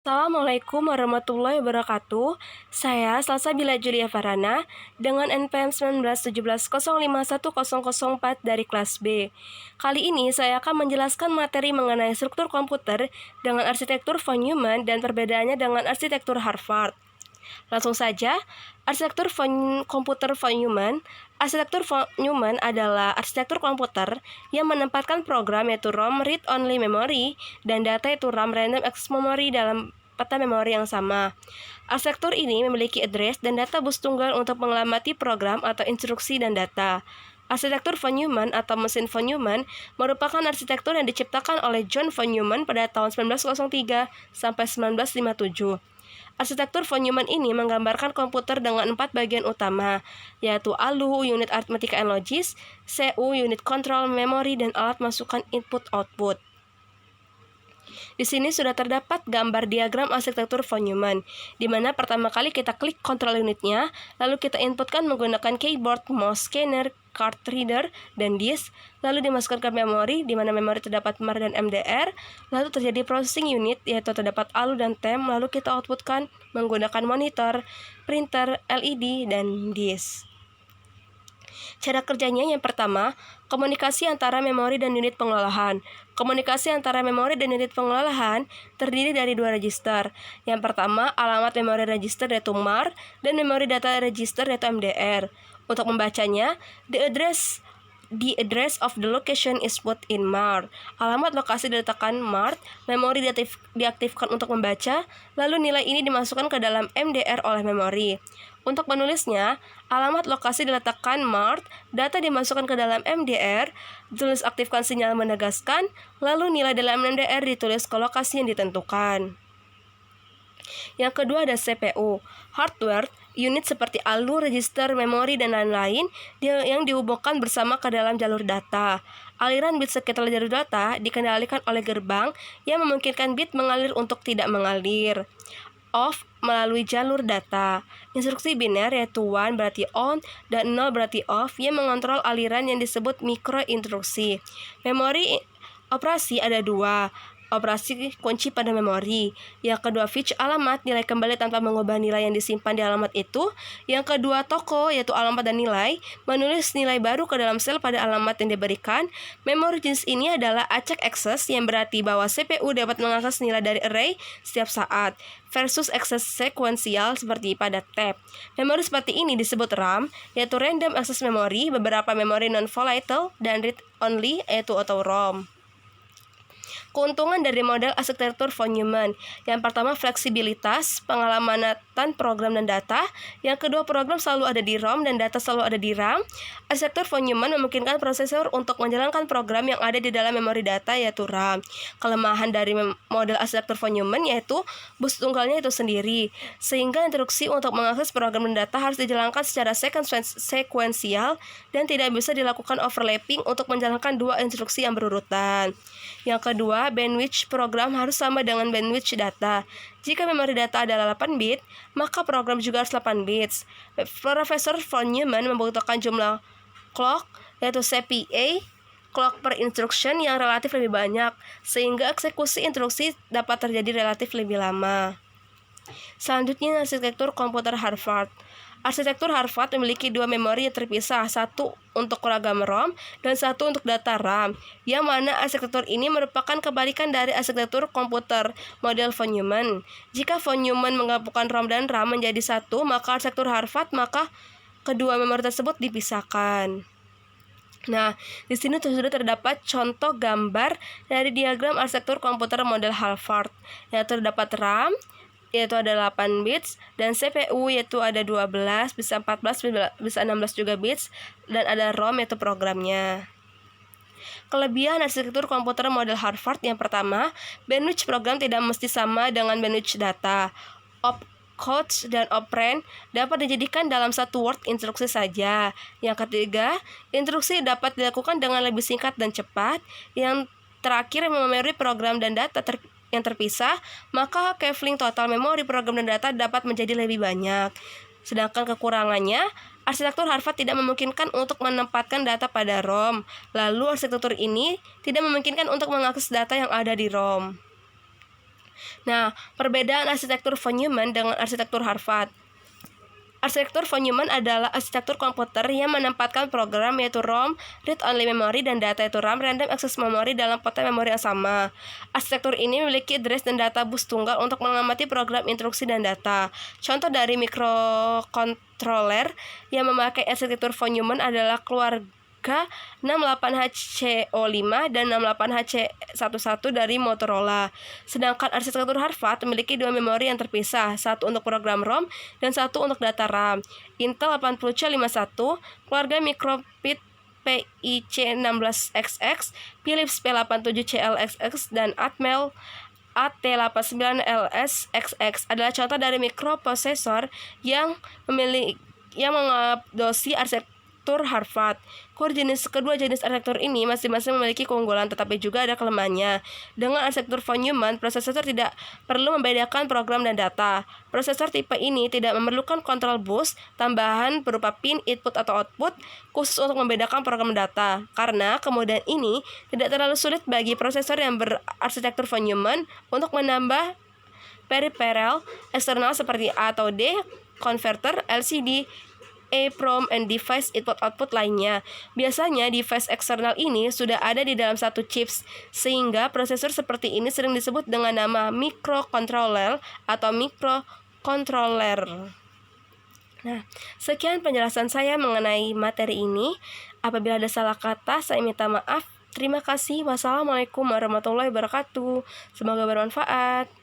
Assalamualaikum warahmatullahi wabarakatuh. Saya Salsabila Julia Farana dengan NPM 1917051004 dari kelas B. Kali ini saya akan menjelaskan materi mengenai struktur komputer dengan arsitektur von Neumann dan perbedaannya dengan arsitektur Harvard. Langsung saja, arsitektur komputer von Neumann. Arsitektur von Neumann adalah arsitektur komputer yang menempatkan program yaitu ROM read-only memory dan data yaitu RAM random access memory dalam peta memori yang sama. Arsitektur ini memiliki address dan data bus tunggal untuk mengelamati program atau instruksi dan data. Arsitektur von Neumann atau mesin von Neumann merupakan arsitektur yang diciptakan oleh John von Neumann pada tahun 1903 sampai 1957. Arsitektur von Neumann ini menggambarkan komputer dengan 4 bagian utama, yaitu ALU, unit Arithmetic and Logic, CU, unit Control, Memory, dan alat masukan input-output. Di sini sudah terdapat gambar diagram arsitektur von Neumann, di mana pertama kali kita klik kontrol unitnya, lalu kita inputkan menggunakan keyboard, mouse, scanner, card reader, dan disk, lalu dimasukkan ke memori, di mana memori terdapat MAR dan MDR, lalu terjadi processing unit, yaitu terdapat ALU dan TEM, lalu kita outputkan menggunakan monitor, printer, LED, dan disk. Cara kerjanya yang pertama, komunikasi antara memori dan unit pengolahan. Komunikasi antara memori dan unit pengolahan terdiri dari dua register. Yang pertama, alamat memori register yaitu MAR dan memori data register yaitu MDR. Untuk membacanya, the address of the location is put in MAR. Alamat lokasi diletakkan MAR, memori diaktifkan untuk membaca, lalu nilai ini dimasukkan ke dalam MDR oleh memori. Untuk menulisnya, alamat lokasi diletakkan MAR, data dimasukkan ke dalam MDR, ditulis aktifkan sinyal menegaskan, lalu nilai dalam MDR ditulis ke lokasi yang ditentukan. Yang kedua ada CPU, hardware, unit seperti ALU, register, memori, dan lain-lain yang dihubungkan bersama ke dalam jalur data. Aliran bit sekitar jalur data dikendalikan oleh gerbang yang memungkinkan bit mengalir untuk tidak mengalir. Off melalui jalur data. Instruksi biner yaitu 1 berarti on dan 0 berarti off yang mengontrol aliran yang disebut mikroinstruksi. Memori operasi ada 2. Operasi kunci pada memori. Yang kedua fetch alamat, nilai kembali tanpa mengubah nilai yang disimpan di alamat itu. Yang kedua toko, yaitu alamat dan nilai, menulis nilai baru ke dalam sel pada alamat yang diberikan. Memori jenis ini adalah acak access, yang berarti bahwa CPU dapat mengakses nilai dari array setiap saat, versus access sekuensial seperti pada tab. Memori seperti ini disebut RAM, yaitu random access memory, beberapa memori non-volatile, dan read-only, yaitu auto ROM. Keuntungan dari model arsitektur von Neumann. Yang pertama, fleksibilitas, pengamanatan program dan data. Yang kedua, program selalu ada di ROM dan data selalu ada di RAM. Arsitektur von Neumann memungkinkan prosesor untuk menjalankan program yang ada di dalam memori data yaitu RAM. Kelemahan dari model arsitektur von Neumann yaitu bus tunggalnya itu sendiri, sehingga instruksi untuk mengakses program dan data harus dijalankan secara sekuensial dan tidak bisa dilakukan overlapping untuk menjalankan dua instruksi yang berurutan. Yang kedua, bandwidth program harus sama dengan bandwidth data. Jika memori data adalah 8 bit, maka program juga harus 8 bits. Profesor von Neumann membutuhkan jumlah clock, yaitu CPA, clock per instruction yang relatif lebih banyak, sehingga eksekusi instruksi dapat terjadi relatif lebih lama. Selanjutnya, arsitektur komputer Harvard. Arsitektur Harvard memiliki dua memori yang terpisah, satu untuk ragam ROM dan satu untuk data RAM, yang mana arsitektur ini merupakan kebalikan dari arsitektur komputer model von Neumann. Jika von Neumann menggabungkan ROM dan RAM menjadi satu, maka arsitektur Harvard maka kedua memori tersebut dipisahkan. Nah, di sini sudah terdapat contoh gambar dari diagram arsitektur komputer model Harvard, yaitu terdapat RAM yaitu ada 8 bits, dan CPU yaitu ada 12, bisa 14, bisa 16 juga bits, dan ada ROM yaitu programnya. Kelebihan arsitektur komputer model Harvard yang pertama, bandwidth program tidak mesti sama dengan bandwidth data. Opcodes dan operand dapat dijadikan dalam satu word instruksi saja. Yang ketiga, instruksi dapat dilakukan dengan lebih singkat dan cepat. Yang terakhir, memori program dan data yang terpisah, maka kafling total memori program dan data dapat menjadi lebih banyak. Sedangkan kekurangannya, arsitektur Harvard tidak memungkinkan untuk menempatkan data pada ROM. Lalu arsitektur ini tidak memungkinkan untuk mengakses data yang ada di ROM. Nah, perbedaan arsitektur von Neumann dengan arsitektur Harvard. Arsitektur von Neumann adalah arsitektur komputer yang menempatkan program yaitu ROM, read-only memory, dan data yaitu RAM, random access memory dalam potel memori yang sama. Arsitektur ini memiliki address dan data bus tunggal untuk mengamati program instruksi dan data. Contoh dari microcontroller yang memakai arsitektur von Neumann adalah keluarga 68HC05 dan 68HC11 dari Motorola. Sedangkan arsitektur Harvard memiliki dua memori yang terpisah, satu untuk program ROM dan satu untuk data RAM. Intel 80C51, keluarga Micro:bit PIC16XX, Philips P87CLXX, dan Atmel AT89LSXX adalah contoh dari mikroprosesor yang mengadopsi arsitektur Harvard. Kedua jenis arsitektur ini masing-masing memiliki keunggulan tetapi juga ada kelemahannya. Dengan arsitektur von Neumann, prosesor tidak perlu membedakan program dan data. Prosesor tipe ini tidak memerlukan kontrol bus tambahan berupa pin input atau output khusus untuk membedakan program dan data. Karena kemudian ini tidak terlalu sulit bagi prosesor yang berarsitektur von Neumann untuk menambah peripheral eksternal seperti A atau D, converter, LCD, EEPROM, and device input-output lainnya. Biasanya device eksternal ini sudah ada di dalam satu chips, sehingga prosesor seperti ini sering disebut dengan nama microcontroller atau microcontroller. Nah, sekian penjelasan saya mengenai materi ini. Apabila ada salah kata, saya minta maaf. Terima kasih. Wassalamualaikum warahmatullahi wabarakatuh. Semoga bermanfaat.